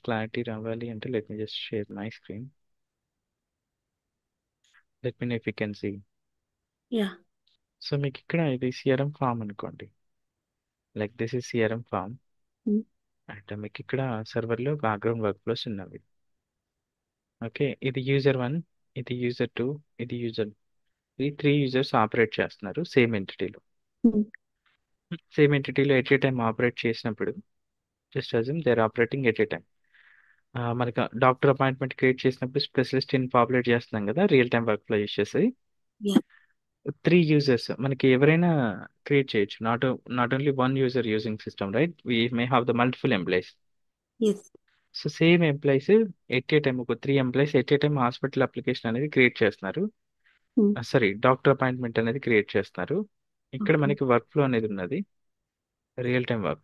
Clarity రావాలి అంటే let me just share my screen. Let me know if you can see. Yeah. So మీకు ఇక్కడ ఇది CRM form అనుకోండి. Like this is CRM form. And మీకు ఇక్కడ సర్వర్లో బ్యాక్గ్రౌండ్ వర్క్ ఫ్లోస్ ఉన్నవి. ఓకే, ఇది యూజర్ 1, ఇది యూజర్ 2, ఇది యూజర్, ఈ 3 యూజర్స్ ఆపరేట్ చేస్తున్నారు సేమ్ ఎంటిటీలో. సేమ్ ఎంటిటీలో ఎట్ ఏ టైం ఆపరేట్ చేసినప్పుడు just assume they are operating at a time. మనకి డాక్టర్ అపాయింట్మెంట్ క్రియేట్ చేసినప్పుడు స్పెషలిస్ట్ ఇన్ పాపులేట్ చేస్తున్నాం కదా real time workflow use చేసి. యా. 3 యూజర్స్ మనకి ఎవరైనా క్రియేట్ చేయొచ్చు. Not only one user using system, right? We may have the multiple employees. Yes. So same employees at a time, ఒక 3 employees at a time hospital application అనేది create చేస్తున్నారు. Sorry, doctor appointment అనేది create చేస్తున్నారు. ఇక్కడ okay. మనకి work flow అనేది ఉన్నది, real time work.